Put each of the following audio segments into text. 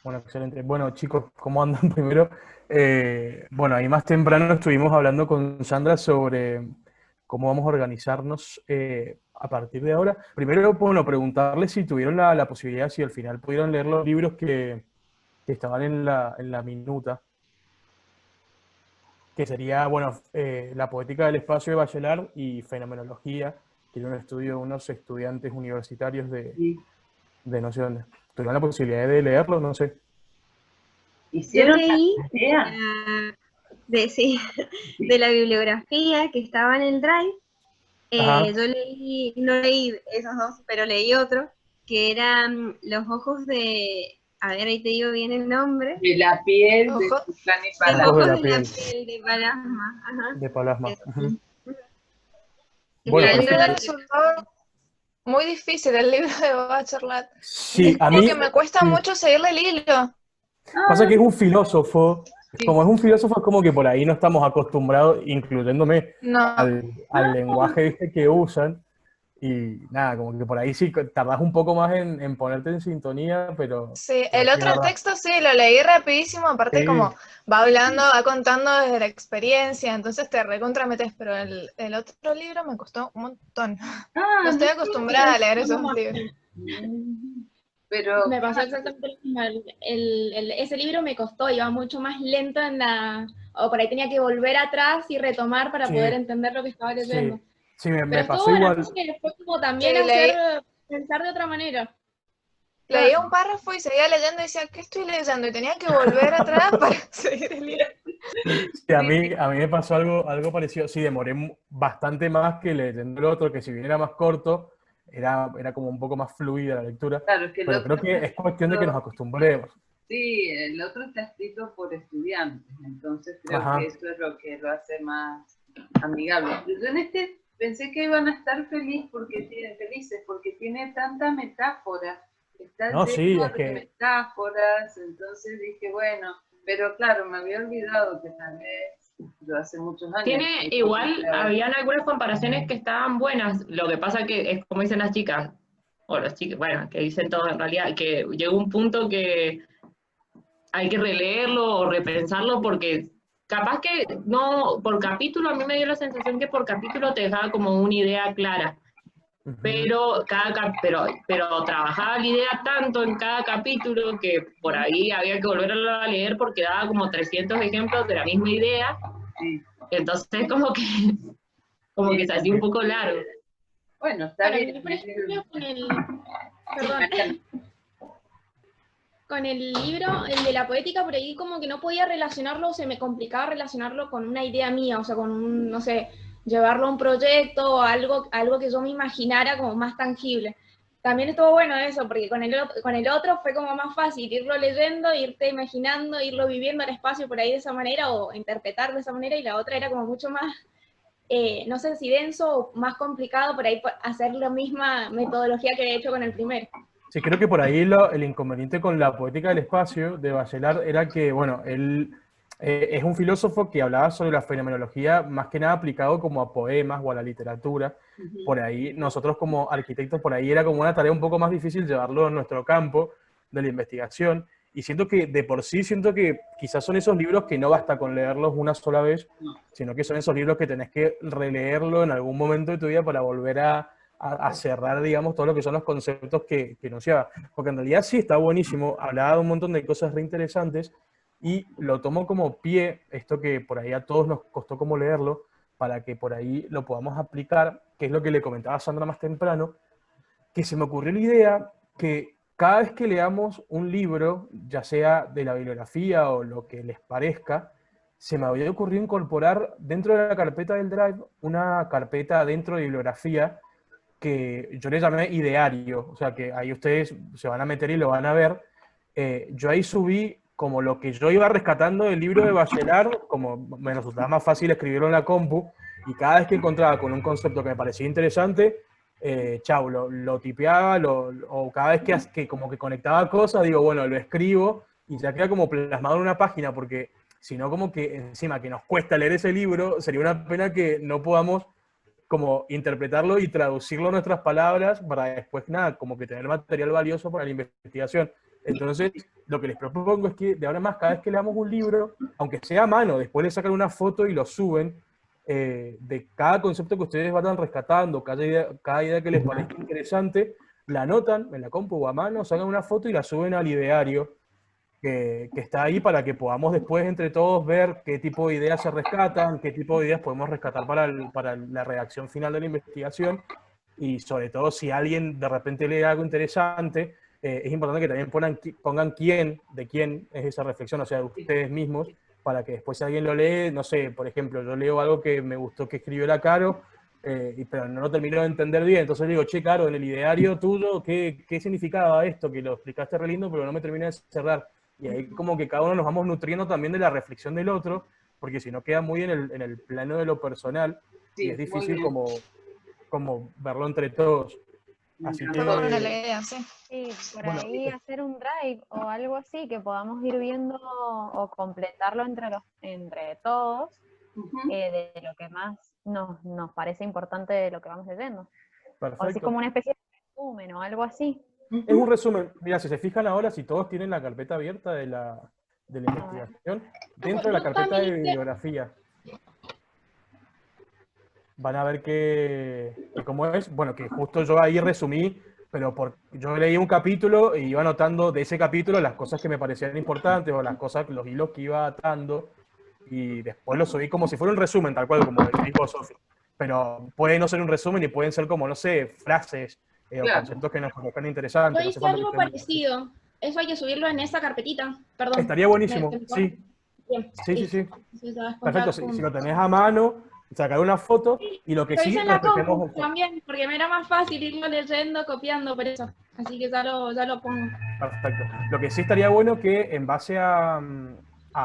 Bueno, excelente. Bueno, chicos, ¿cómo andan primero? Bueno, ahí más temprano estuvimos hablando con Sandra sobre cómo vamos a organizarnos a partir de ahora. Primero, bueno, preguntarle si tuvieron la posibilidad, si al final pudieron leer los libros que estaban en la minuta, que sería, bueno, La poética del espacio de Bachelard y Fenomenología, que era un estudio de unos estudiantes universitarios Sí. de no sé dónde. ¿Tuvieron la posibilidad de leerlo? No sé. Yo ¿Hicieron la leí tarea? sí, de la bibliografía que estaba en el Drive. Ajá. Yo leí, no leí esos dos, pero leí otro, que eran Los ojos a ver, ahí te digo bien el nombre, De la piel de Ojo, Susana y Los Ojos de ojos Palabra. la de la piel, piel de Palasma, ajá, de Palasma. eso Ujú. sí, que Bueno, está a mí dentro de me la perfecto. resultó bibliografía. muy difícil el libro de Bachelard. Sí, Es a como que mí, me cuesta mm, mucho seguirle el hilo. pasa Ah, que es un filósofo, sí. como es un filósofo, es como que por ahí no estamos acostumbrados, incluyéndome No. al lenguaje ¿viste? Que usan, y nada, como que por ahí sí tardás un poco más en ponerte en sintonía, Sí, pero el sí es otro verdad. texto sí, lo leí rapidísimo, aparte Sí, como va hablando, va contando desde la experiencia, entonces te recontrametes, pero el otro libro me costó un montón. No Ah, estoy no. acostumbrada a leer esos libros. Pero, Me pasó exactamente lo mismo. Ese libro me costó, iba mucho más lento o por ahí tenía que volver atrás y retomar para poder sí, entender lo que estaba leyendo. sí, sí, me Pero estuvo pasó bueno, igual. que fue como Sí, también pensar de otra manera. leía un párrafo y seguía leyendo y decía, ¿qué estoy leyendo? Y tenía que volver atrás para seguir el libro. Sí, sí, a mí me pasó algo parecido. Sí, demoré bastante más que leyendo el otro, que si bien era más corto, era como un poco más fluida la lectura. claro, es que el Pero otro creo está que es cuestión de que nos escrito, acostumbremos. sí, el otro está escrito por estudiantes, entonces creo que Ajá. eso es lo que lo hace más amigable. Yo en este pensé que iban a estar felices porque tiene tanta metáfora, está No, sí, lleno es de que. metáforas, entonces dije, bueno, pero claro, me había olvidado que tal vez yo hace muchos años Tiene leí por igual, primera vez. habían algunas comparaciones que estaban buenas. Lo que pasa que es como dicen las chicas, o los chicos, bueno, que dicen todo en realidad, que llegó un punto que hay que releerlo o repensarlo porque capaz que no, por capítulo, a mí me dio la sensación que por capítulo te dejaba como una idea clara, Ujú. pero, pero trabajaba la idea tanto en cada capítulo que por ahí había que volverlo a leer porque daba como 300 ejemplos de la misma idea, Sí, entonces como que sí, se hacía un poco largo. bueno, está Para bien. mí, por ejemplo, Sí, perdón, Mariana. con el libro, el de la poética, por ahí como que no podía relacionarlo, se me complicaba relacionarlo con una idea mía, o sea, con un, no sé, llevarlo a un proyecto o algo que yo me imaginara como más tangible. También estuvo bueno eso, porque con el otro fue como más fácil irlo leyendo, irte imaginando, irlo viviendo al espacio por ahí de esa manera o interpretar de esa manera, y la otra era como mucho más, no sé si denso o más complicado por ahí hacer la misma metodología que he hecho con el primero. Sí, creo que por ahí el inconveniente con la poética del espacio de Bachelard era que, bueno, él es un filósofo que hablaba sobre la fenomenología más que nada aplicado como a poemas o a la literatura. Por ahí, nosotros como arquitectos, por ahí era como una tarea un poco más difícil llevarlo a nuestro campo de la investigación. Y siento que de por sí, siento que quizás son esos libros que no basta con leerlos una sola vez, No, sino que son esos libros que tenés que releerlo en algún momento de tu vida para volver a cerrar, digamos, todo lo que son los conceptos que nos lleva. Porque en realidad sí está buenísimo, hablaba de un montón de cosas reinteresantes y lo tomo como pie, esto que por ahí a todos nos costó como leerlo, para que por ahí lo podamos aplicar, que es lo que le comentaba a Sandra más temprano, que se me ocurrió la idea que cada vez que leamos un libro, ya sea de la bibliografía o lo que les parezca, se me había ocurrido incorporar dentro de la carpeta del Drive una carpeta dentro de bibliografía que yo le llamé ideario, o sea que ahí ustedes se van a meter y lo van a ver. Yo ahí subí como lo que yo iba rescatando del libro de Bachelard, como me resultaba más fácil escribirlo en la compu, y cada vez que encontraba con un concepto que me parecía interesante, chau, lo tipeaba, o cada vez que como que conectaba cosas, digo, bueno, lo escribo, y ya queda como plasmado en una página, porque si no como que encima que nos cuesta leer ese libro, sería una pena que no podamos como interpretarlo y traducirlo a nuestras palabras para después, nada, como que tener material valioso para la investigación. Entonces, lo que les propongo es que de ahora en más, cada vez que leamos un libro, aunque sea a mano, después le sacan una foto y lo suben, de cada concepto que ustedes vayan rescatando, cada idea que les parezca interesante, la anotan en la compu o a mano, sacan una foto y la suben al ideario que está ahí para que podamos después entre todos ver qué tipo de ideas se rescatan, qué tipo de ideas podemos rescatar para la redacción final de la investigación, y sobre todo si alguien de repente lee algo interesante, es importante que también pongan de quién es esa reflexión, o sea, de ustedes mismos, para que después si alguien lo lee, no sé, por ejemplo, yo leo algo que me gustó que escribió la Caro, pero no lo terminó de entender bien, entonces le digo, che, Caro, en el ideario tuyo, ¿qué significaba esto? Que lo explicaste re lindo, pero no me terminé de cerrar. Y ahí como que cada uno nos vamos nutriendo también de la reflexión del otro, porque si no queda muy en el plano de lo personal, y Sí, es muy difícil bien. como verlo entre todos. Me Así Está buena la que, idea, sí. Sí, por bueno, ahí hacer un drive o algo así que podamos ir viendo o completarlo entre todos, Ujú. de lo que más nos parece importante de lo que vamos leyendo. O así perfecto. como una especie de resumen o algo así. Es un resumen. Mira, si se fijan ahora, si todos tienen la carpeta abierta de la A ver. investigación, dentro de la Yo carpeta también de hice, bibliografía, van a ver que cómo es, bueno, que justo yo ahí resumí, pero yo leí un capítulo y iba anotando de ese capítulo las cosas que me parecían importantes o las cosas, los hilos que iba atando, y después lo subí como si fuera un resumen, tal cual, como dijo Sofi. Pero puede no ser un resumen y pueden ser como, no sé, frases o Claro. conceptos que nos parezcan yo interesantes. No hace hice falta que algo estén... parecido. Eso hay que subirlo en esa carpetita. Perdón. Estaría buenísimo, me corto. sí, Bien, sí, sí, listo. sí. Entonces, ya después Perfecto, ya si lo tenés a mano, sacar una foto y lo que Lo sí, hice en la respetemos compu también, porque me era más fácil irlo leyendo, copiando, por eso. Así que ya lo pongo. perfecto. Lo que sí estaría bueno que en base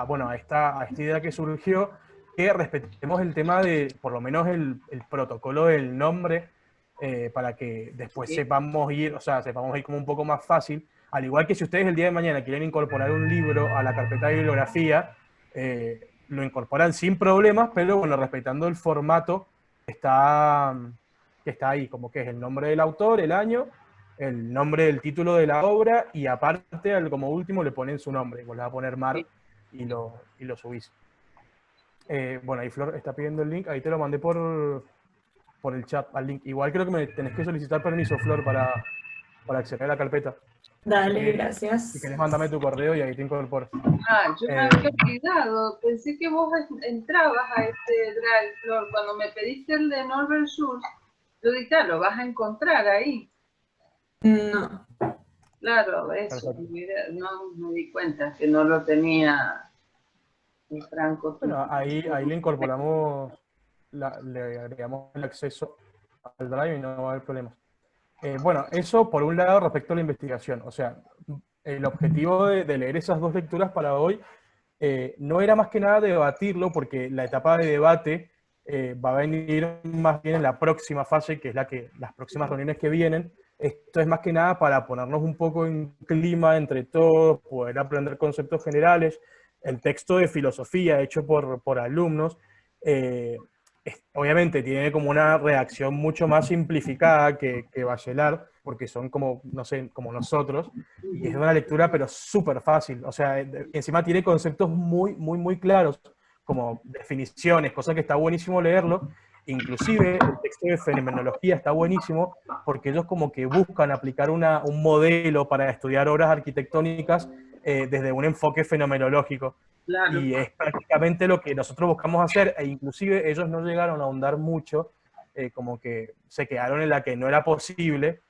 bueno, a esta idea que surgió, que respetemos el tema de, por lo menos el protocolo del nombre, para que después Sí. sepamos ir, o sea, sepamos ir como un poco más fácil. Al igual que si ustedes el día de mañana quieren incorporar un libro a la carpeta de bibliografía, lo incorporan sin problemas, pero bueno, respetando el formato que está ahí, como que es el nombre del autor, el año, el nombre del título de la obra, y aparte, como último, le ponen su nombre. Vos le vas a poner Mar y lo subís. Bueno, ahí Flor está pidiendo el link. Ahí te lo mandé por el chat al link. Igual creo que me tenés que solicitar permiso, Flor, para acceder a la carpeta. Dale, Si gracias. querés, mándame tu correo y ahí te incorporo. Yo me había olvidado. Pensé que vos entrabas a este drive, Flor. Cuando me pediste el de Norbert Schultz, yo dije, claro, lo vas a encontrar ahí. No. Claro, eso. Perfecto. No me di cuenta que no lo tenía en franco. Bueno, ahí le incorporamos, le agregamos el acceso al drive y no va a haber problemas. Bueno, eso por un lado respecto a la investigación. O sea, el objetivo de leer esas dos lecturas para hoy no era más que nada debatirlo, porque la etapa de debate va a venir más bien en la próxima fase, que es las próximas reuniones que vienen. Esto es más que nada para ponernos un poco en clima entre todos, poder aprender conceptos generales. El texto de filosofía hecho por alumnos, obviamente tiene como una redacción mucho más simplificada que Bachelard, porque son como, no sé, como nosotros, y es una lectura pero súper fácil. O sea, encima tiene conceptos muy, muy, muy claros, como definiciones, cosas que está buenísimo leerlo. Inclusive el texto de fenomenología está buenísimo porque ellos como que buscan aplicar un modelo para estudiar obras arquitectónicas desde un enfoque fenomenológico. Claro. Y es prácticamente lo que nosotros buscamos hacer, e inclusive ellos no llegaron a ahondar mucho, como que se quedaron en la que no era posible.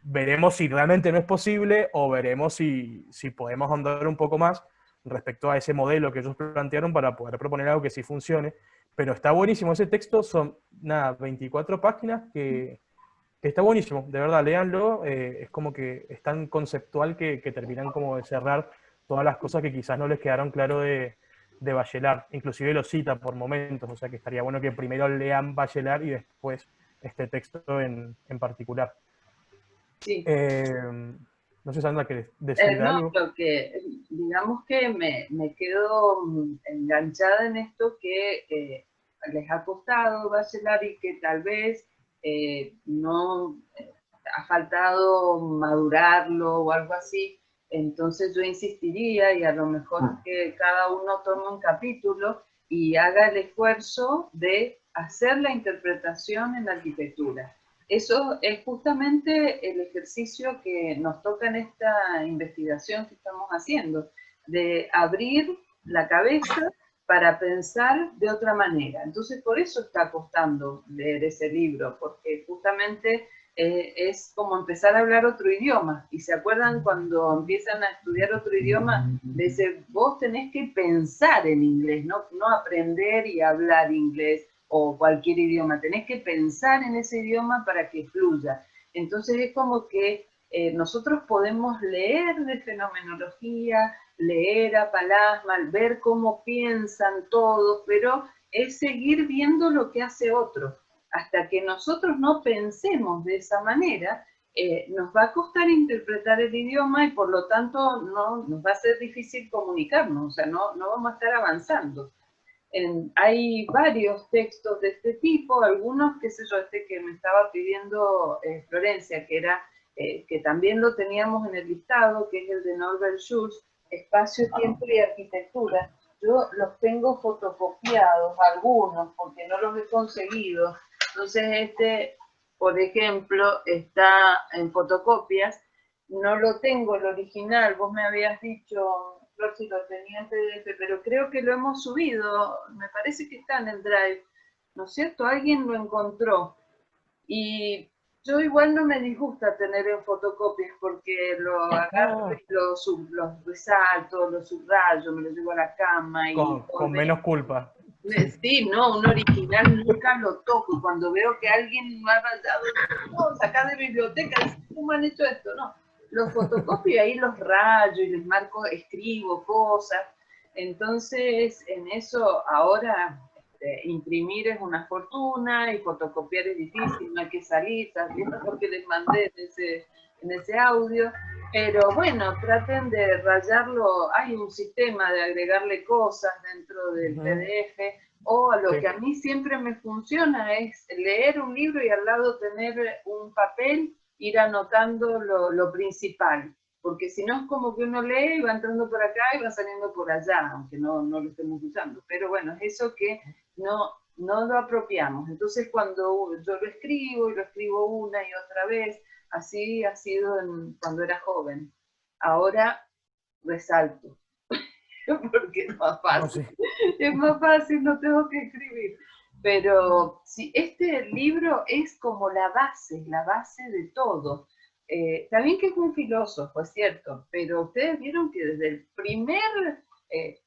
Veremos si realmente no es posible o veremos si podemos ahondar un poco más respecto a ese modelo que ellos plantearon para poder proponer algo que sí funcione. Pero está buenísimo ese texto, son nada, 24 páginas que está buenísimo, de verdad, léanlo, es como que es tan conceptual que terminan como de cerrar todas las cosas que quizás no les quedaron claro de Bachelard, inclusive lo cita por momentos, o sea que estaría bueno que primero lean Bachelard y después este texto en particular. Sí. No sé, Sandra, ¿querés decir No, algo? lo que, digamos que me quedo enganchada en esto que les ha costado Bachelard y que tal vez no, ha faltado madurarlo o algo así. Entonces yo insistiría, y a lo mejor que cada uno tome un capítulo y haga el esfuerzo de hacer la interpretación en arquitectura. Eso es justamente el ejercicio que nos toca en esta investigación que estamos haciendo, de abrir la cabeza para pensar de otra manera. Entonces por eso está costando leer ese libro, porque justamente es como empezar a hablar otro idioma. Y se acuerdan cuando empiezan a estudiar otro idioma, dice, vos tenés que pensar en inglés, no aprender y hablar inglés o cualquier idioma, tenés que pensar en ese idioma para que fluya. Entonces es como que nosotros podemos leer de fenomenología, leer a Palamas, ver cómo piensan todos, pero es seguir viendo lo que hace otro. Hasta que nosotros no pensemos de esa manera, nos va a costar interpretar el idioma y por lo tanto no, nos va a ser difícil comunicarnos, o sea, no vamos a estar avanzando. Hay varios textos de este tipo, algunos, qué sé yo, este que me estaba pidiendo Florencia, que era, que también lo teníamos en el listado, que es el de Norbert Schulz, Espacio, Tiempo y Arquitectura. Yo los tengo fotocopiados, algunos, porque no los he conseguido. Entonces este, por ejemplo, está en fotocopias. No lo tengo el original, vos me habías dicho, Flor, si lo tenía en PDF, pero creo que lo hemos subido, me parece que está en el Drive, ¿no es cierto? Alguien lo encontró. Y yo igual no me disgusta tener en fotocopias porque lo agarro y los resalto, los subrayo, me lo llevo a la cama. Y con menos culpa. Sí, no, un original nunca lo toco. Cuando veo que alguien me ha rayado, no, sacar de biblioteca, ¿cómo han hecho esto? No, los fotocopio y ahí los rayo y les marco, escribo cosas. Entonces, en eso ahora imprimir es una fortuna y fotocopiar es difícil, no hay que salir, también porque les mandé en ese audio. Pero bueno, traten de rayarlo, hay un sistema de agregarle cosas dentro del PDF, o a lo que a mí siempre me funciona es leer un libro y al lado tener un papel, ir anotando lo principal, porque si no es como que uno lee y va entrando por acá y va saliendo por allá, aunque no lo estemos usando. Pero bueno, es eso que no lo apropiamos. Entonces cuando yo lo escribo y lo escribo una y otra vez, así ha sido cuando era joven. Ahora resalto, porque es más fácil. Es más fácil, no tengo que escribir. Pero sí, este libro es como la base de todo. También que es un filósofo, es cierto, pero ustedes vieron que desde el primer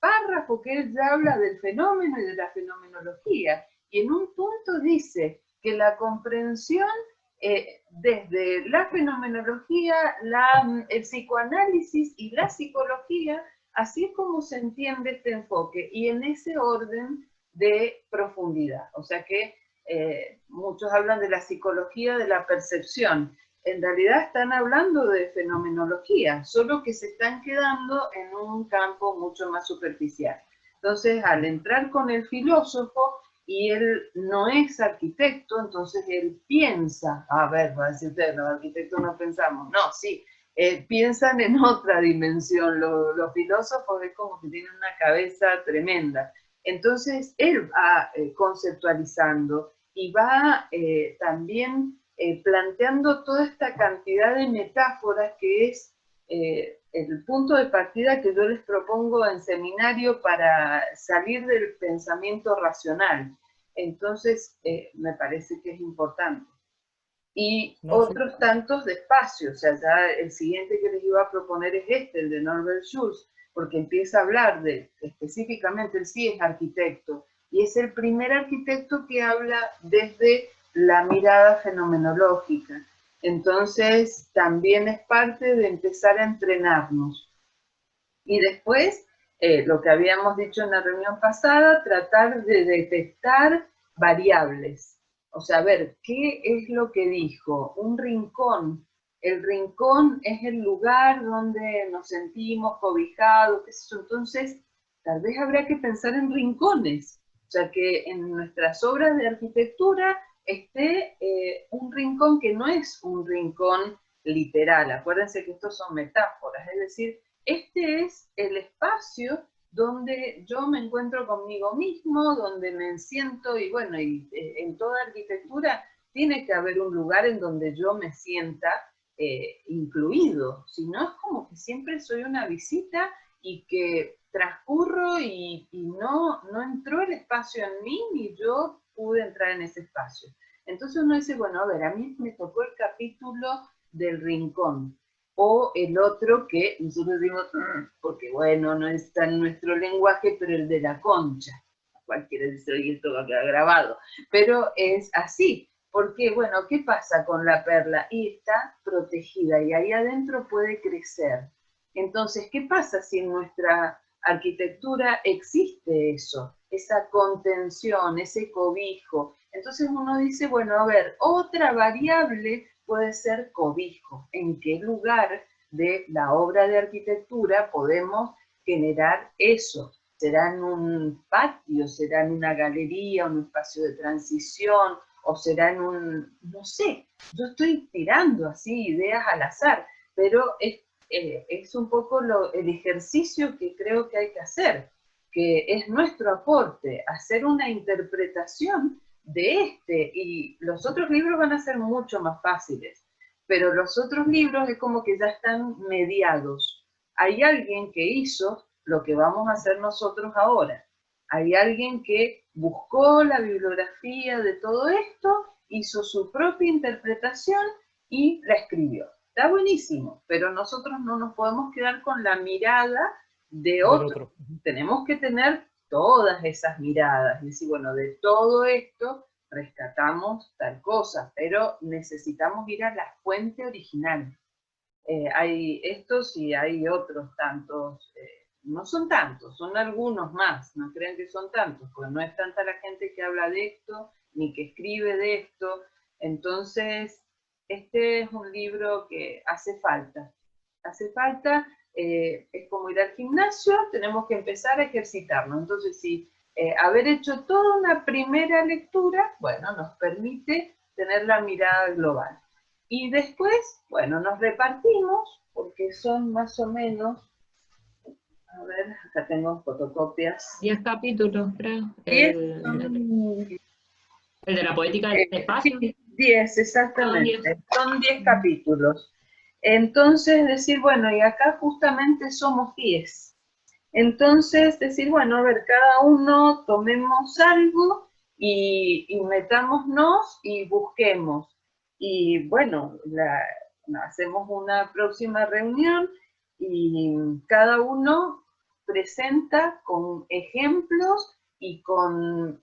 párrafo que él ya habla del fenómeno y de la fenomenología, y en un punto dice que la comprensión desde la fenomenología, el psicoanálisis y la psicología, así es como se entiende este enfoque, y en ese orden de profundidad. O sea que muchos hablan de la psicología de la percepción. En realidad están hablando de fenomenología, solo que se están quedando en un campo mucho más superficial. Entonces, al entrar con el filósofo, y él no es arquitecto, entonces él piensa, a ver, va a decir usted, los arquitectos no pensamos, no, sí, piensan en otra dimensión, los filósofos es como que tienen una cabeza tremenda. Entonces él va conceptualizando y va también planteando toda esta cantidad de metáforas que es el punto de partida que yo les propongo en seminario para salir del pensamiento racional. Entonces, me parece que es importante. Y otros tantos de espacio, o sea, ya el siguiente que les iba a proponer es este, el de Norbert Schulz, porque empieza a hablar específicamente, él sí es arquitecto, y es el primer arquitecto que habla desde la mirada fenomenológica. Entonces, también es parte de empezar a entrenarnos. Y después, lo que habíamos dicho en la reunión pasada, tratar de detectar variables. O sea, ver qué es lo que dijo. Un rincón. El rincón es el lugar donde nos sentimos cobijados, qué sé yo. Entonces, tal vez habría que pensar en rincones. O sea, que en nuestras obras de arquitectura esté un rincón que no es un rincón literal. Acuérdense que estos son metáforas, es decir, este es el espacio donde yo me encuentro conmigo mismo, donde me siento, y bueno, en toda arquitectura tiene que haber un lugar en donde yo me sienta incluido, si no es como que siempre soy una visita y que transcurro y no entró el espacio en mí, ni yo pude entrar en ese espacio. Entonces uno dice, bueno, a ver, a mí me tocó el capítulo del rincón, o el otro que nosotros decimos, porque bueno, no está en nuestro lenguaje, pero el de la concha. Cualquiera dice, oye, esto va a quedar grabado. Pero es así, porque bueno, ¿qué pasa con la perla? Y está protegida, y ahí adentro puede crecer. Entonces, ¿qué pasa si en nuestra arquitectura existe eso? Esa contención, ese cobijo. Entonces uno dice, bueno, a ver, otra variable puede ser cobijo. ¿En qué lugar de la obra de arquitectura podemos generar eso? ¿Será en un patio? ¿Será en una galería, un espacio de transición? ¿O será en un, no sé, yo estoy tirando así ideas al azar, pero es un poco el ejercicio que creo que hay que hacer, que es nuestro aporte, hacer una interpretación de y los otros libros van a ser mucho más fáciles, pero los otros libros es como que ya están mediados. Hay alguien que hizo lo que vamos a hacer nosotros ahora. Hay alguien que buscó la bibliografía de todo esto, hizo su propia interpretación y la escribió. Está buenísimo, pero nosotros no nos podemos quedar con la mirada de otro. Tenemos que tener todas esas miradas y decir, bueno, de todo esto rescatamos tal cosa, pero necesitamos ir a la fuente original. Hay estos y hay otros tantos, no son tantos, son algunos más, no crean que son tantos, porque no es tanta la gente que habla de esto, ni que escribe de esto. Entonces, este es un libro que hace falta. Hace falta, es como ir al gimnasio, tenemos que empezar a ejercitarnos. Entonces, si haber hecho toda una primera lectura, bueno, nos permite tener la mirada global. Y después, bueno, nos repartimos, porque son más o menos, a ver, acá tengo fotocopias. 10 capítulos, creo. 10 El de la poética del espacio. Sí, 10, exactamente. Son 10 capítulos. Entonces, decir, bueno, y acá justamente somos 10. Entonces, decir, bueno, a ver, cada uno tomemos algo y metámonos y busquemos. Y bueno, hacemos una próxima reunión y cada uno presenta con ejemplos y con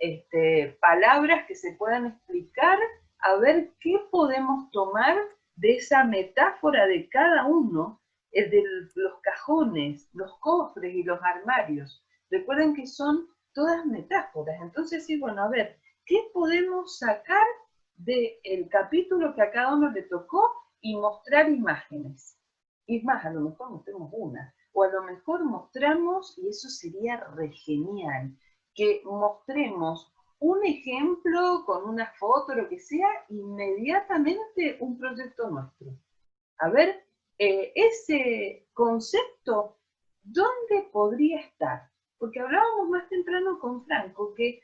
palabras que se puedan explicar, a ver qué podemos tomar de esa metáfora de cada uno, de los cajones, los cofres y los armarios. Recuerden que son todas metáforas. Entonces, sí, bueno, a ver, ¿qué podemos sacar del capítulo que a cada uno le tocó y mostrar imágenes? Y es más, a lo mejor mostremos una, o a lo mejor mostramos, y eso sería re genial, que mostremos un ejemplo con una foto, lo que sea, inmediatamente un proyecto nuestro. A ver, ese concepto, ¿dónde podría estar? Porque hablábamos más temprano con Franco que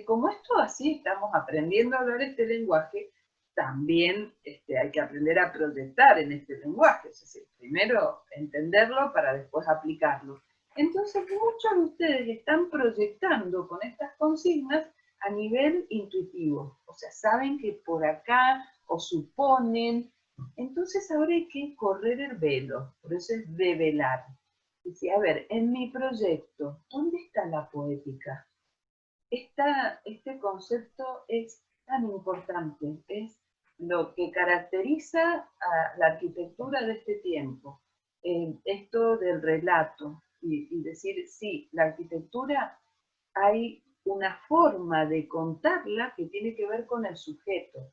como esto así estamos aprendiendo a hablar este lenguaje, también hay que aprender a proyectar en este lenguaje. Es decir, primero entenderlo para después aplicarlo. Entonces muchos de ustedes están proyectando con estas consignas a nivel intuitivo. O sea, saben que por acá, o suponen. Entonces ahora hay que correr el velo, por eso es develar. Dice, a ver, en mi proyecto, ¿dónde está la poética? Este concepto es tan importante, es lo que caracteriza a la arquitectura de este tiempo. Esto del relato, y decir, sí, la arquitectura hay una forma de contarla que tiene que ver con el sujeto.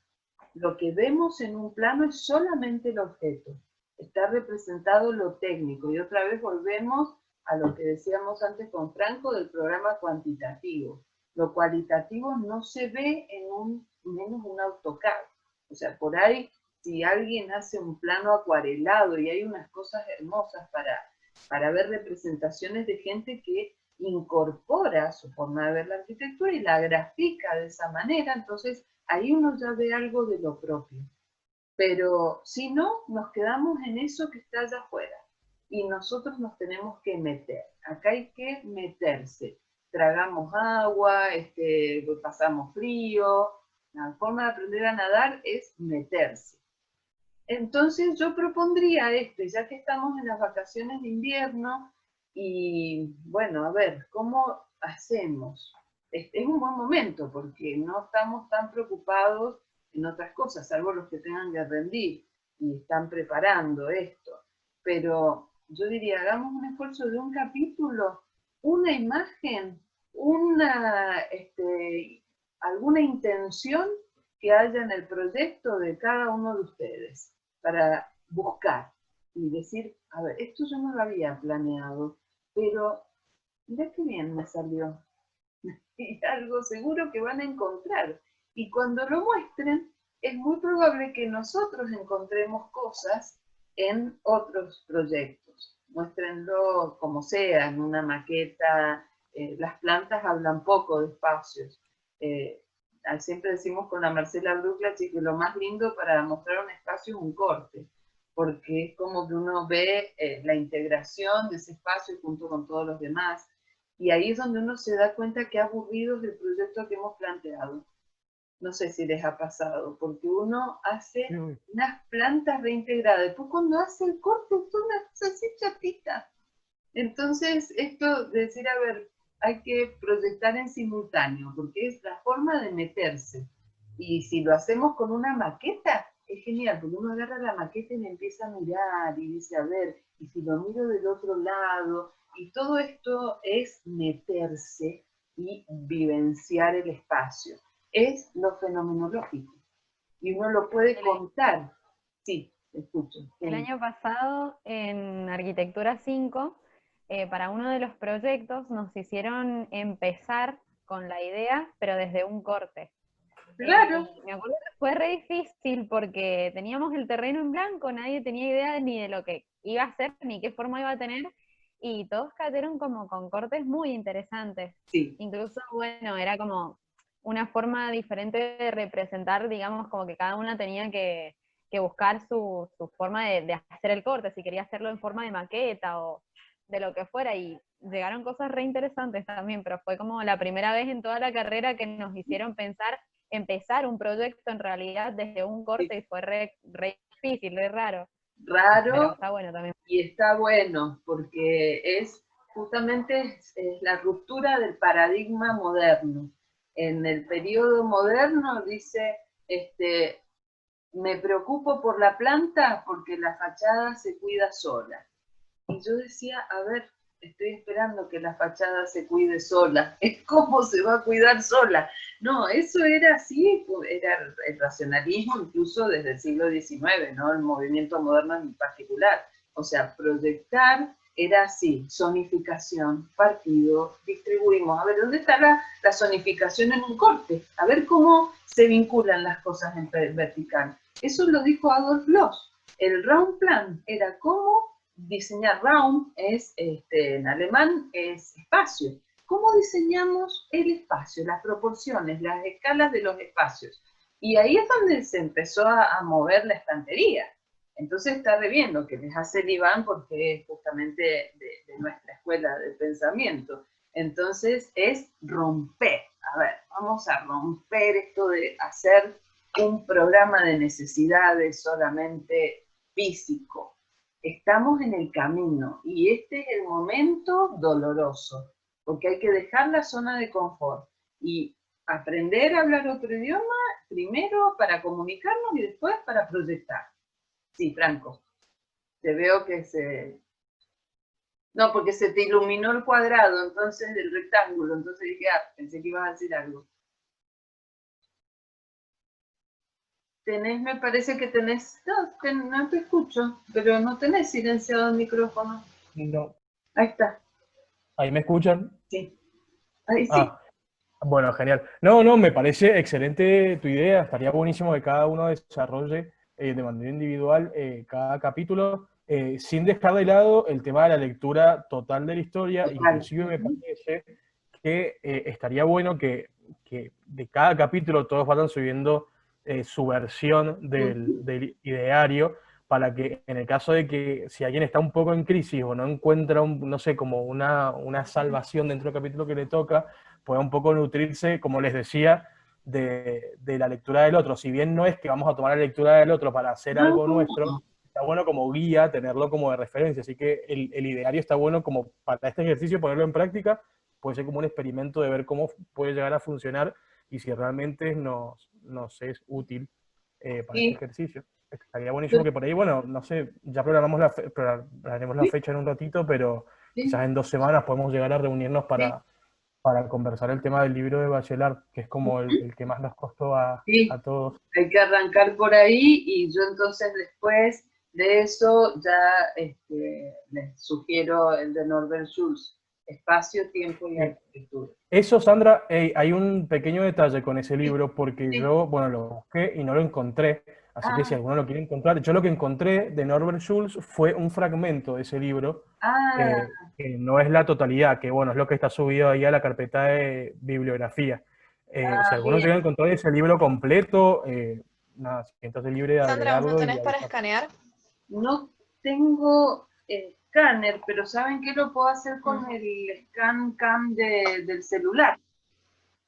Lo que vemos en un plano es solamente el objeto. Está representado lo técnico. Y otra vez volvemos a lo que decíamos antes con Franco del programa cuantitativo. lo cualitativo no se ve en menos un AutoCAD. O sea, por ahí, si alguien hace un plano acuarelado y hay unas cosas hermosas para ver representaciones de gente que incorpora su forma de ver la arquitectura y la grafica de esa manera, entonces ahí uno ya ve algo de lo propio. Pero si no, nos quedamos en eso que está allá afuera. Y nosotros nos tenemos que meter. Acá hay que meterse. Tragamos agua, pasamos frío. La forma de aprender a nadar es meterse. Entonces yo propondría ya que estamos en las vacaciones de invierno, y bueno, a ver, ¿cómo hacemos? Es un buen momento porque no estamos tan preocupados en otras cosas, salvo los que tengan que rendir y están preparando esto. Pero yo diría, hagamos un esfuerzo de un capítulo, una imagen, alguna intención que haya en el proyecto de cada uno de ustedes, para buscar y decir, a ver, esto yo no lo había planeado, pero mira qué bien me salió. Y algo seguro que van a encontrar. Y cuando lo muestren, es muy probable que nosotros encontremos cosas en otros proyectos. Muéstrenlo como sea, en una maqueta. Las plantas hablan poco de espacios. Siempre decimos con la Marcela Brucklach que lo más lindo para mostrar un espacio es un corte, porque es como que uno ve la integración de ese espacio junto con todos los demás. Y ahí es donde uno se da cuenta que aburrido es el proyecto que hemos planteado. No sé si les ha pasado, porque uno hace unas plantas reintegradas. Después cuando hace el corte, es una cosa así chatita. Entonces, esto de decir, a ver, hay que proyectar en simultáneo, porque es la forma de meterse. Y si lo hacemos con una maqueta, es genial, porque uno agarra la maqueta y le empieza a mirar y dice, a ver, y si lo miro del otro lado, y todo esto es meterse y vivenciar el espacio. Es lo fenomenológico. Y uno lo puede contar. Sí, escucho. El año pasado, en Arquitectura 5, para uno de los proyectos nos hicieron empezar con la idea, pero desde un corte. Claro. Me acuerdo que fue re difícil porque teníamos el terreno en blanco, nadie tenía idea ni de lo que iba a hacer, ni qué forma iba a tener, y todos cayeron como con cortes muy interesantes. Sí. Incluso, bueno, era como una forma diferente de representar, digamos, como que cada una tenía que buscar su forma de hacer el corte, si quería hacerlo en forma de maqueta o de lo que fuera, y llegaron cosas re interesantes también, pero fue como la primera vez en toda la carrera que nos hicieron empezar un proyecto en realidad desde un corte, y fue re difícil, re raro. Raro, pero está bueno también. Y está bueno, porque es justamente la ruptura del paradigma moderno. En el periodo moderno dice, me preocupo por la planta porque la fachada se cuida sola. Y yo decía, a ver, estoy esperando que la fachada se cuide sola. Es como se va a cuidar sola. No, eso era así, era el racionalismo incluso desde el siglo XIX, ¿no? El movimiento moderno en particular. O sea, proyectar era así, zonificación, partido, distribuimos. A ver, ¿dónde está la zonificación en un corte? A ver cómo se vinculan las cosas en vertical. Eso lo dijo Adolf Loos. El Raum Plan era cómo diseñar. Raum es, en alemán, es espacio. ¿Cómo diseñamos el espacio? Las proporciones, las escalas de los espacios. Y ahí es donde se empezó a mover la estantería. Entonces está re bien lo que les hace el Iván, porque es justamente de nuestra escuela de pensamiento. Entonces es romper. A ver, vamos a romper esto de hacer un programa de necesidades solamente físico. Estamos en el camino y este es el momento doloroso, porque hay que dejar la zona de confort y aprender a hablar otro idioma, primero para comunicarnos y después para proyectar. Sí, Franco, te veo que se... No, porque se te iluminó el cuadrado, entonces el rectángulo, entonces dije, pensé que ibas a decir algo. Me parece que tenés, no te escucho, pero no tenés silenciado el micrófono. No. Ahí está. ¿Ahí me escuchan? Sí. Ahí sí. Bueno, genial. No, no, me parece excelente tu idea. Estaría buenísimo que cada uno desarrolle de manera individual cada capítulo, sin dejar de lado el tema de la lectura total de la historia. Total. Inclusive me parece que estaría bueno que de cada capítulo todos vayan subiendo su versión del ideario, para que en el caso de que si alguien está un poco en crisis o no encuentra, no sé, como una salvación dentro del capítulo que le toca, pueda un poco nutrirse, como les decía, de la lectura del otro. Si bien no es que vamos a tomar la lectura del otro para hacer algo nuestro, está bueno como guía tenerlo como de referencia. Así que el ideario está bueno como para este ejercicio, ponerlo en práctica, puede ser como un experimento de ver cómo puede llegar a funcionar y si realmente nos es útil para este Sí, ejercicio. Estaría buenísimo que por ahí, bueno, no sé, ya programamos programaremos la sí, fecha en un ratito, pero sí, quizás en 2 semanas podemos llegar a reunirnos sí, para conversar el tema del libro de Bachelard, que es como el que más nos costó sí. a todos. Hay que arrancar por ahí y yo entonces después de eso ya les sugiero el de Norbert Schulz, Espacio, Tiempo y Eh, Arquitectura. Eso, Sandra, hay un pequeño detalle con ese Sí, libro, porque sí. yo, bueno, lo busqué y no lo encontré, así que si Ah, alguno lo quiere encontrar, yo lo que encontré de Norbert Schulz fue un fragmento de ese libro, ah, que no es la totalidad, que bueno, es lo que está subido ahí a la carpeta de bibliografía. Si alguno bien. quiere encontrar ese libro completo, nada, siéntase libre de Sandra, ¿vos no agregarlo y tenés para avisar. escanear? No tengo escáner, pero ¿saben qué lo puedo hacer Mm, con el scan cam del celular?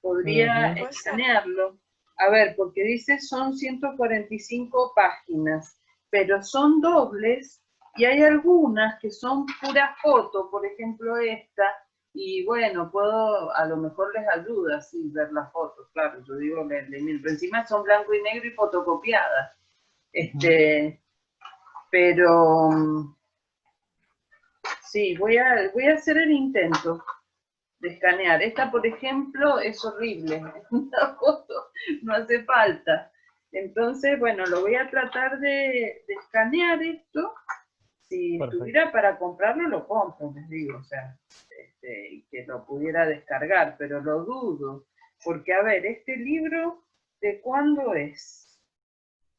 Podría Ujú. puede ser. escanearlo. A ver, porque dice son 145 páginas, pero son dobles y hay algunas que son pura foto, por ejemplo esta, y bueno, puedo, a lo mejor les ayuda, sí, ver las fotos, claro, yo digo, pero encima son blanco y negro y fotocopiadas. Pero sí, voy a hacer el intento de escanear. Esta, por ejemplo, es horrible. Una foto no hace falta. Entonces, bueno, lo voy a tratar de escanear esto. Si Perfecto. tuviera para comprarlo, lo compro, les digo, o sea, y que lo pudiera descargar, pero lo dudo. Porque, a ver, este libro, ¿de cuándo es?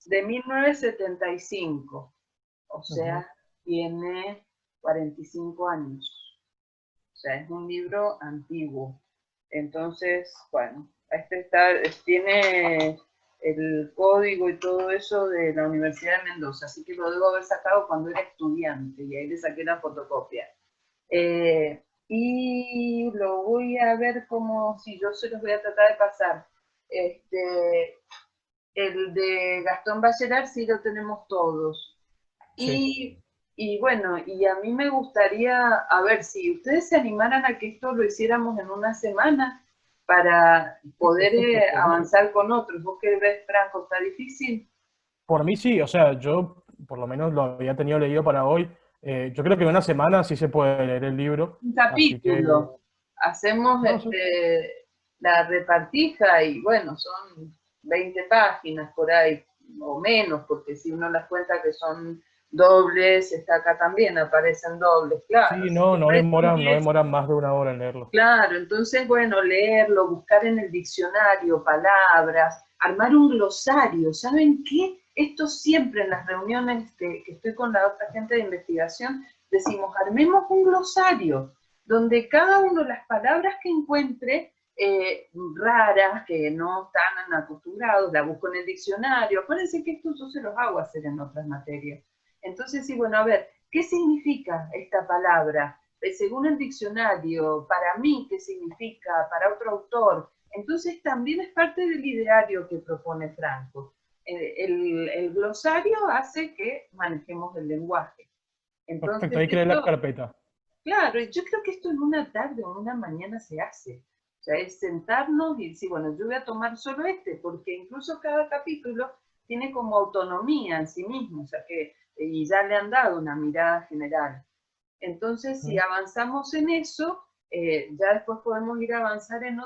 De 1975. O sea, tiene 45 años. O sea, es un libro antiguo. Entonces, bueno, tiene el código y todo eso de la Universidad de Mendoza, así que lo debo haber sacado cuando era estudiante y ahí le saqué la fotocopia. Y lo voy a ver como si yo se los voy a tratar de pasar. El de Gastón Bachelard sí lo tenemos todos. Sí. Y bueno, y a mí me gustaría, a ver, si ustedes se animaran a que esto lo hiciéramos en una semana para poder Perfecto, buenísimo. avanzar con otros. ¿Vos qué ves, Franco? ¿Está difícil? Por mí sí, o sea, yo por lo menos lo había tenido leído para hoy. Yo creo que en una semana sí se puede leer el libro, Un así que capítulo. Hacemos no, sí, la repartija y bueno, son 20 páginas por ahí, o menos, porque si uno las cuenta que son dobles, está acá también, aparecen dobles, claro. sí, Si no, siempre son no 10. demoran más de una hora en leerlo. Claro, entonces, bueno, leerlo, buscar en el diccionario palabras, armar un glosario. ¿Saben qué? Esto siempre en las reuniones que estoy con la otra gente de investigación, decimos, armemos un glosario, donde cada uno de las palabras que encuentre raras, que no están acostumbrados, la busco en el diccionario. Acuérdense que esto yo se los hago hacer en otras materias. Entonces, sí, bueno, a ver, ¿qué significa esta palabra? Según el diccionario, para mí, ¿qué significa? Para otro autor. Entonces también es parte del ideario que propone Franco. El glosario hace que manejemos el lenguaje. Perfecto, Entonces ahí creé la esto, carpeta. claro, yo creo que esto en una tarde o en una mañana se hace. O sea, es sentarnos y decir, bueno, yo voy a tomar solo porque incluso cada capítulo tiene como autonomía en sí mismo, o sea que, y ya le han dado una mirada general. Entonces, si avanzamos en eso, ya después podemos ir avanzando en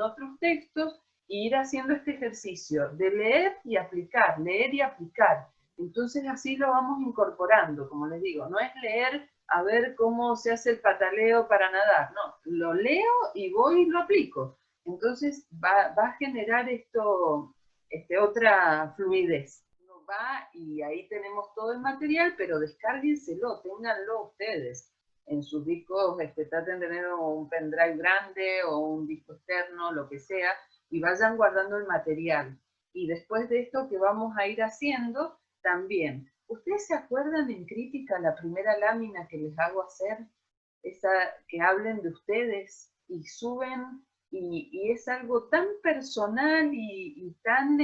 otros textos e ir haciendo este ejercicio de leer y aplicar, leer y aplicar. Entonces así lo vamos incorporando, como les digo, no es leer a ver cómo se hace el pataleo para nadar, no, lo leo y voy y lo aplico. Entonces va a generar esto, otra fluidez. Uno va y ahí tenemos todo el material, pero descárguenselo, ténganlo ustedes. En sus discos traten de tener un pendrive grande o un disco externo, lo que sea, y vayan guardando el material. Y después de esto que vamos a ir haciendo, también. ¿Ustedes se acuerdan en crítica la primera lámina que les hago hacer? Esa que hablen de ustedes y suben, y es algo tan personal y tan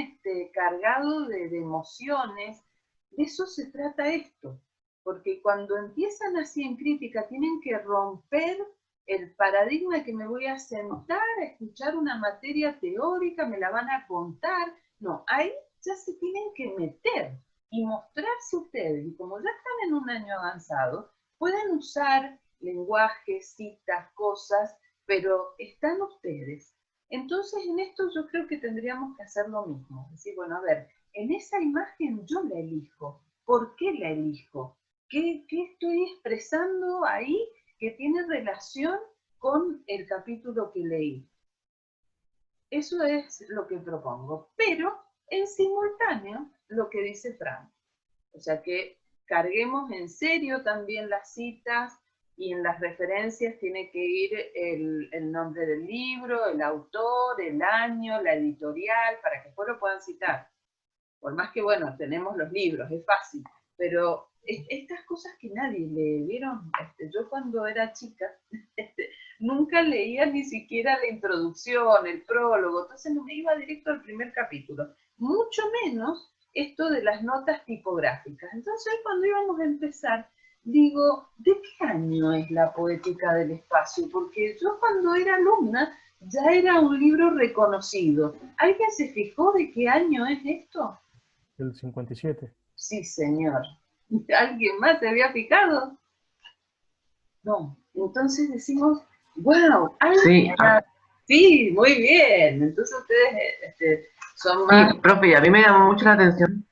cargado de emociones. De eso se trata esto. Porque cuando empiezan así en crítica, tienen que romper el paradigma de que me voy a sentar a escuchar una materia teórica, me la van a contar. No, ahí ya se tienen que meter y mostrarse ustedes. Y como ya están en un año avanzado, pueden usar lenguajes, citas, cosas, pero están ustedes. Entonces en esto yo creo que tendríamos que hacer lo mismo. Decir, bueno, a ver, en esa imagen yo la elijo. ¿Por qué la elijo? ¿Qué estoy expresando ahí que tiene relación con el capítulo que leí? Eso es lo que propongo, pero en simultáneo lo que dice Fran. O sea que carguemos en serio también las citas y en las referencias tiene que ir el nombre del libro, el autor, el año, la editorial, para que después lo puedan citar. Por más que, bueno, tenemos los libros, es fácil, pero estas cosas que nadie le vieron, yo cuando era chica, nunca leía ni siquiera la introducción, el prólogo, entonces no me iba directo al primer capítulo, mucho menos esto de las notas tipográficas. Entonces cuando íbamos a empezar, digo, ¿de qué año es la Poética del Espacio? Porque yo cuando era alumna ya era un libro reconocido. ¿Alguien se fijó de qué año es esto? El 57. Sí, señor. ¿Alguien más se había fijado? No. Entonces decimos, wow, Sí, sí, muy bien. Entonces ustedes son más... sí, profe, a mí me llamó mucho la atención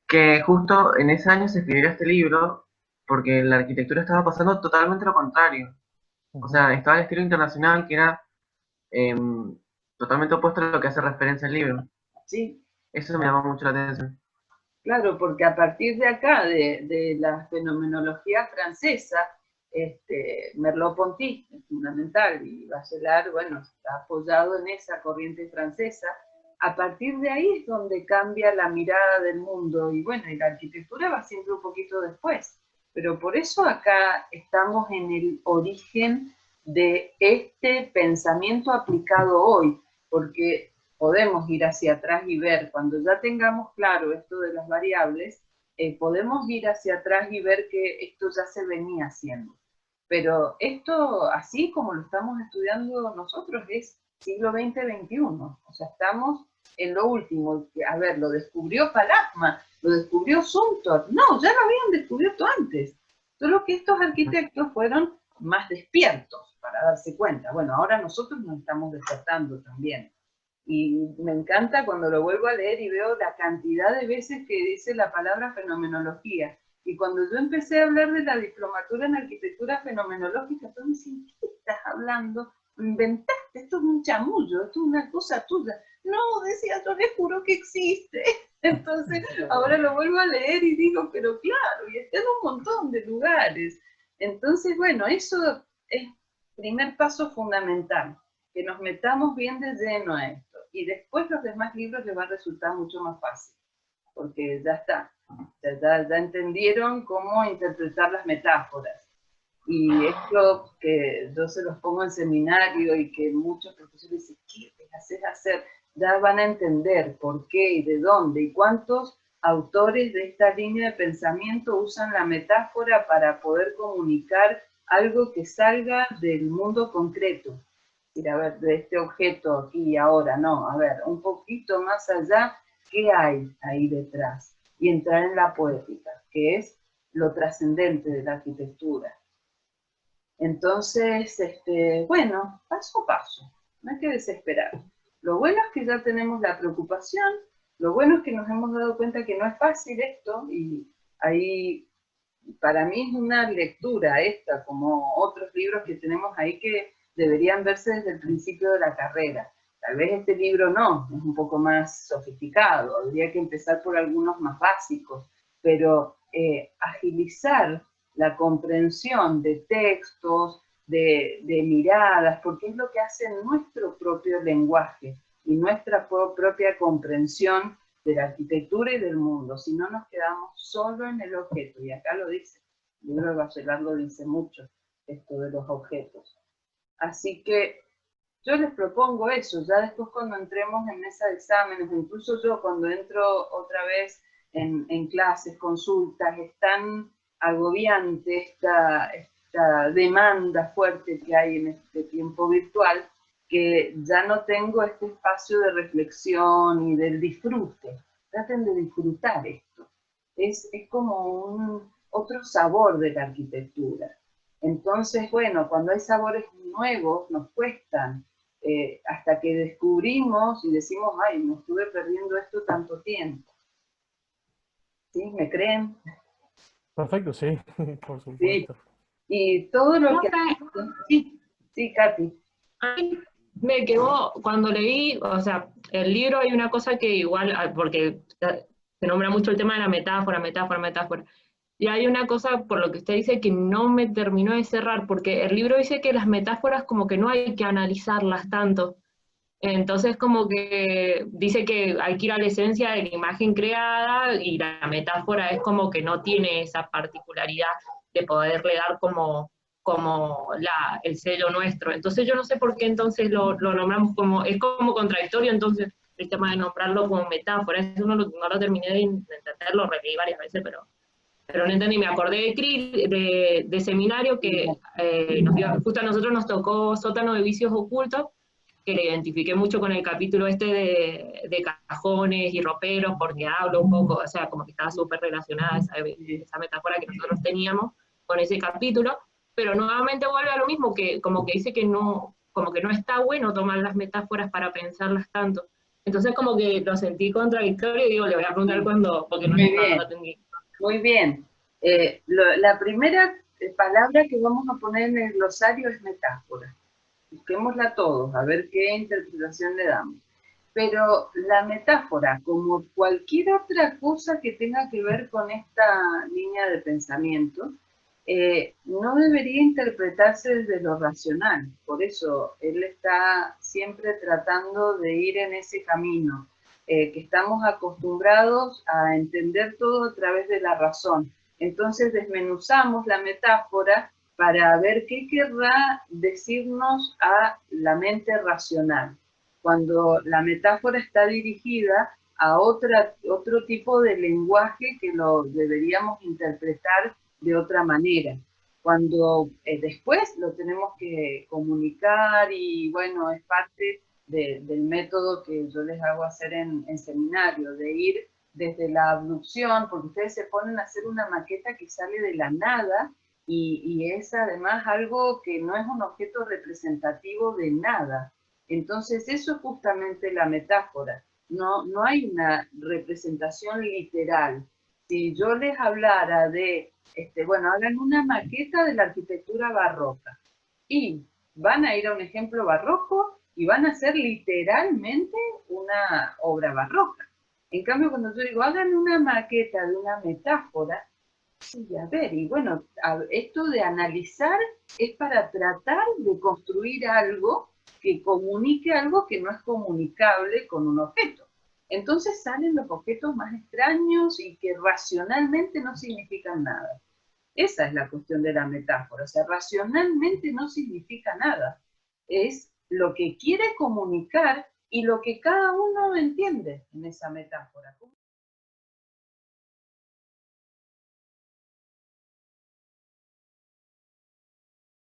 que justo en ese año se escribiera este libro porque la arquitectura estaba pasando totalmente lo contrario. O sea, estaba el estilo internacional que era totalmente opuesto a lo que hace referencia el libro. Sí. Eso me llamó mucho la atención. Claro, porque a partir de acá, de la fenomenología francesa, Merleau-Ponty es fundamental y Bachelard, bueno, está apoyado en esa corriente francesa. A partir de ahí es donde cambia la mirada del mundo y bueno, y la arquitectura va siempre un poquito después. Pero por eso acá estamos en el origen de este pensamiento aplicado hoy, porque podemos ir hacia atrás y ver, cuando ya tengamos claro esto de las variables, podemos ir hacia atrás y ver que esto ya se venía haciendo. Pero esto, así como lo estamos estudiando nosotros, es siglo XX-XXI. O sea, estamos en lo último. A ver, lo descubrió Palasma, lo descubrió Zumthor. No, ya lo habían descubierto antes. Solo que estos arquitectos fueron más despiertos para darse cuenta. Bueno, ahora nosotros nos estamos despertando también. Y me encanta cuando lo vuelvo a leer y veo la cantidad de veces que dice la palabra fenomenología. Y cuando yo empecé a hablar de la diplomatura en arquitectura fenomenológica, todos me decían, ¿qué estás hablando? Lo inventaste, esto es un chamullo, esto es una cosa tuya. No, decía, yo les juro que existe. Entonces, ahora lo vuelvo a leer y digo, pero claro, y está en un montón de lugares. Entonces, bueno, eso es primer paso fundamental, que nos metamos bien de lleno a esto. Y después los demás libros les va a resultar mucho más fácil, porque ya está. Ya entendieron cómo interpretar las metáforas. Y esto que yo se los pongo en seminario y que muchos profesores dicen, ¿qué te haces hacer? Ya van a entender por qué y de dónde y cuántos autores de esta línea de pensamiento usan la metáfora para poder comunicar algo que salga del mundo concreto. A ver, de este objeto aquí y ahora, no, a ver, un poquito más allá, ¿qué hay ahí detrás? Y entrar en la poética, que es lo trascendente de la arquitectura. Entonces, bueno, paso a paso, no hay que desesperar. Lo bueno es que ya tenemos la preocupación, lo bueno es que nos hemos dado cuenta que no es fácil esto, y ahí, para mí es una lectura esta, como otros libros que tenemos ahí que deberían verse desde el principio de la carrera. Tal vez este libro no, es un poco más sofisticado, habría que empezar por algunos más básicos, pero agilizar la comprensión de textos, de miradas, porque es lo que hace nuestro propio lenguaje y nuestra propia comprensión de la arquitectura y del mundo. Si no, nos quedamos solo en el objeto, y acá lo dice, el libro de Bachelard lo dice mucho, esto de los objetos. Así que yo les propongo eso, ya después cuando entremos en mesa de exámenes, incluso yo cuando entro otra vez en clases, consultas, es tan agobiante esta demanda fuerte que hay en este tiempo virtual, que ya no tengo este espacio de reflexión y del disfrute. Traten de disfrutar esto. Es como otro sabor de la arquitectura. Entonces, bueno, cuando hay sabores nuevos, nos cuestan, hasta que descubrimos y decimos, ay, me estuve perdiendo esto tanto tiempo. ¿Sí? ¿Me creen? Perfecto, sí, por Sí. supuesto. Y todo lo No que... sé. Sí, Katy. A mí me quedó, cuando leí, o sea, el libro hay una cosa que igual, porque se nombra mucho el tema de la metáfora, y hay una cosa, por lo que usted dice, que no me terminó de cerrar, porque el libro dice que las metáforas como que no hay que analizarlas tanto. Entonces como que dice que hay que ir a la esencia de la imagen creada, y la metáfora es como que no tiene esa particularidad de poderle dar como el sello nuestro. Entonces yo no sé por qué entonces lo nombramos como, es como contradictorio entonces el tema de nombrarlo como metáfora. Eso no lo terminé de entender, lo releí varias veces, pero no entendí. Me acordé de seminario que justo a nosotros nos tocó Sótano de Vicios Ocultos, que le identifiqué mucho con el capítulo este de cajones y roperos, porque hablo un poco, o sea, como que estaba súper relacionada esa metáfora que nosotros teníamos con ese capítulo, pero nuevamente vuelve a lo mismo, que como que dice que no, como que no está bueno tomar las metáforas para pensarlas tanto. Entonces como que lo sentí contradictorio y digo, le voy a preguntar cuándo, porque no lo entendí. Muy bien. La primera palabra que vamos a poner en el glosario es metáfora. Busquémosla todos, a ver qué interpretación le damos. Pero la metáfora, como cualquier otra cosa que tenga que ver con esta línea de pensamiento, no debería interpretarse desde lo racional. Por eso él está siempre tratando de ir en ese camino, que estamos acostumbrados a entender todo a través de la razón. Entonces desmenuzamos la metáfora para ver qué querrá decirnos a la mente racional, cuando la metáfora está dirigida a otro tipo de lenguaje que lo deberíamos interpretar de otra manera. Cuando después lo tenemos que comunicar y bueno, es parte del método que yo les hago hacer en seminario, de ir desde la abducción, porque ustedes se ponen a hacer una maqueta que sale de la nada, y es además algo que no es un objeto representativo de nada. Entonces eso es justamente la metáfora. No hay una representación literal. Si yo les hablara de, bueno, hagan una maqueta de la arquitectura barroca, y van a ir a un ejemplo barroco y van a hacer literalmente una obra barroca. En cambio, cuando yo digo, hagan una maqueta de una metáfora, sí, a ver, y bueno, esto de analizar es para tratar de construir algo que comunique algo que no es comunicable con un objeto. Entonces salen los objetos más extraños y que racionalmente no significan nada. Esa es la cuestión de la metáfora, o sea, racionalmente no significa nada. Es lo que quiere comunicar y lo que cada uno entiende en esa metáfora.